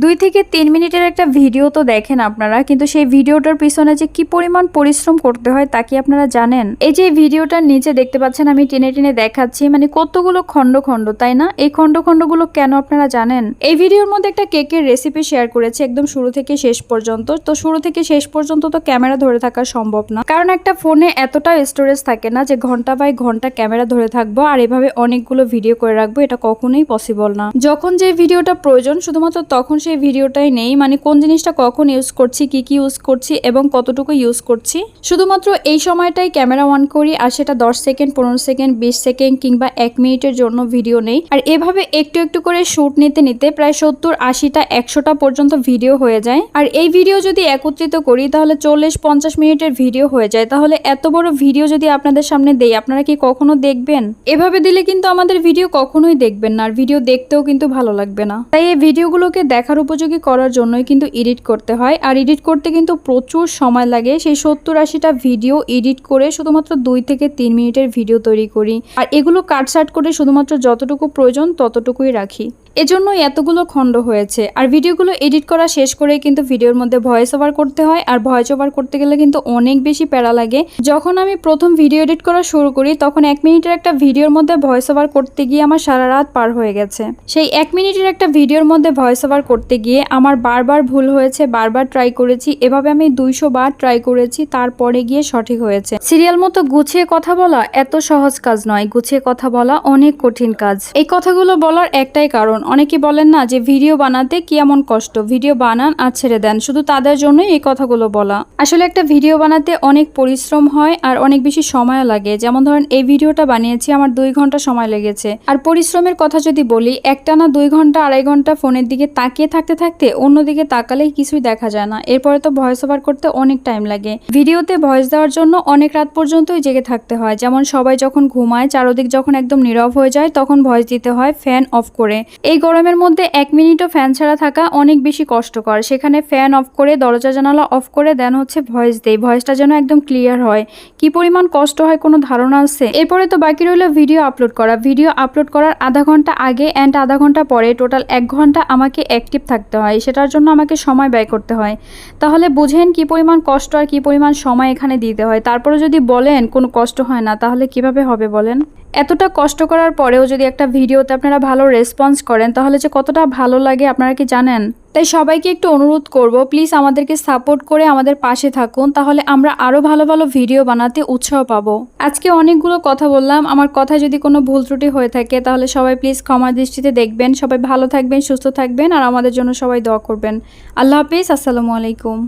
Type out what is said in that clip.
2 থেকে 3 মিনিটের একটা ভিডিও তো দেখেন আপনারা, কিন্তু সেই ভিডিওটার পিছনে যে কি পরিমাণ পরিশ্রম করতে হয় তা কি আপনারা জানেন? এই যে ভিডিওটার নিচে দেখতে পাচ্ছেন আমি টেনে টেনে দেখাচ্ছি, মানে কতগুলো খণ্ড খণ্ড, তাই না? এই খণ্ড খণ্ডগুলো কেন আপনারা জানেন? এই ভিডিওর মধ্যে একটা কেকের রেসিপি শেয়ার করেছি একদম শুরু থেকে শেষ পর্যন্ত। তো শুরু থেকে শেষ পর্যন্ত তো ক্যামেরা ধরে থাকা সম্ভব না, কারণ একটা ফোনে এতটা স্টোরেজ থাকে না যে ঘন্টা বাই ঘন্টা ক্যামেরা ধরে থাকবো আর এভাবে অনেকগুলো ভিডিও করে রাখবো। এটা কখনোই পসিবল না। যখন যে ভিডিওটা প্রয়োজন শুধুমাত্র তখন সেই ভিডিওটাই নেই, মানে কোন জিনিসটা কখন ইউজ করছি, কি কি ইউজ করছি এবং কতটুকু ইউজ করছি, শুধুমাত্র এই সময়টাই ক্যামেরা অন করি আর সেটা 10 সেকেন্ড, 15 সেকেন্ড, 20 সেকেন্ড কিংবা 1 মিনিটের জন্য ভিডিও নেই। আর এভাবে একটু একটু করে শুট নিতে নিতে প্রায় 70, 80টা, 100টা পর্যন্ত ভিডিও হয়ে যায়। আর এই ভিডিও যদি একত্রিত করি তাহলে 40-50 মিনিটের ভিডিও হয়ে যায়। তাহলে এত বড় ভিডিও যদি আপনাদের সামনে দেই, আপনারা কি কখনো দেখবেন? এভাবে দিলে কিন্তু আমাদের ভিডিও কখনোই দেখবেন না, আর ভিডিও দেখতেও কিন্তু ভালো লাগবে না। তাই এই ভিডিওগুলোকে দেখার উপযোগী করার জন্যই কিন্তু এডিট করতে হয়, আর এডিট করতে কিন্তু প্রচুর সময় লাগে। সেই 70-80টা ভিডিও এডিট করে শুধুমাত্র 2 থেকে 3 মিনিটের ভিডিও তৈরি করি, আর এগুলো কাটসাট করে শুধুমাত্র যতটুকু প্রয়োজন ততটুকুই রাখি। এজন্যই এতগুলো খণ্ড হয়েছে। আর ভিডিওগুলো এডিট করা শেষ করে কিন্তু ভিডিওর মধ্যে ভয়েস ওভার করতে হয়, আর ভয়েস ওভার করতে গেলে কিন্তু অনেক বেশি প্যারা লাগে। যখন আমি প্রথম ভিডিও এডিট করা শুরু করি তখন 1 মিনিটের একটা ভিডিওর মধ্যে ভয়েস ওভার করতে গিয়ে আমার সারা রাত পার হয়ে গেছে। সেই 1 মিনিটের একটা ভিডিওর মধ্যে ভয়েস ওভার করতে গিয়ে আমার বারবার ভুল হয়েছে, বারবার ট্রাই করেছি। এভাবে আমি 200 বার ট্রাই করেছি, তারপরে গিয়ে সঠিক হয়েছে। সিরিয়াল মতো গুছিয়ে কথা বলা এত সহজ কাজ নয়, গুছিয়ে কথা বলা অনেক কঠিন কাজ। এই কথাগুলো বলার একটাই কারণ, অনেকে বলেন না যে ভিডিও বানাতে কি এমন কষ্ট, ভিডিও বানান আর ছেড়ে দেন, শুধু তাদের জন্যই এই কথাগুলো বলা। আসলে একটা ভিডিও বানাতে অনেক পরিশ্রম হয় আর অনেক বেশি সময়ও লাগে। যেমন ধরেন এই ভিডিওটা বানিয়েছি আমার 2 ঘন্টা সময় লেগেছে। আর পরিশ্রমের কথা যদি বলি, একটানা 2 ঘন্টা 2.5 ঘন্টা ফোনের দিকে তাকিয়ে থাকতে থাকতে অন্যদিকে তাকালে কিছুই দেখা যায় না। এরপরে তো ভয়েস ওভার করতে অনেক টাইম লাগে। ভিডিওতে ভয়েস দেওয়ার জন্য অনেক রাত পর্যন্তই জেগে থাকতে হয়। যেমন সবাই যখন ঘুমায়, চারদিক যখন একদম নীরব হয়ে যায় তখন ভয়েস দিতে হয় ফ্যান অফ করে। এই গরমের মধ্যে 1 মিনিটও ফ্যান ছাড়া থাকা অনেক বেশি কষ্টকর। সেখানে ফ্যান অফ করে, দরজা জানালা অফ করে দেন হচ্ছে ভয়েস দেই, ভয়েসটা যেন একদম ক্লিয়ার হয়। কি পরিমাণ কষ্ট হয় কোনো ধারণা আছে? এরপরে তো বাকি রইল ভিডিও আপলোড করা। ভিডিও আপলোড করার আধা ঘন্টা আগে অ্যান্ড আধা ঘন্টা পরে টোটাল 1 ঘন্টা আমাকে অ্যাক্টিভ থাকতে হয়। সেটার জন্য আমাকে সময় ব্যয় করতে হয়। তাহলে বুঝেন কি পরিমাণ কষ্ট আর কি পরিমাণ সময় এখানে দিতে হয়। তারপরে যদি বলেন কোনো কষ্ট হয় না, তাহলে কিভাবে হবে বলেন? এতটা কষ্ট করার পরেও যদি একটা ভিডিওতে আপনারা ভালো রেসপন্স করেন তাহলে যে কতটা ভালো লাগে আপনারা কি জানেন? তাই সবাইকে একটু অনুরোধ করব, প্লিজ আমাদেরকে সাপোর্ট করে আমাদের পাশে থাকুন, তাহলে আমরা আরো ভালো ভালো ভিডিও বানাতে উৎসাহ পাবো। আজকে অনেকগুলো কথা বললাম, আমার কথায় যদি কোনো ভুল ত্রুটি হয়ে থাকে তাহলে সবাই প্লিজ ক্ষমা দৃষ্টিতে দেখবেন। সবাই ভালো থাকবেন, সুস্থ থাকবেন আর আমাদের জন্য সবাই দোয়া করবেন। আল্লাহ হাফেজ, আসসালামু আলাইকুম।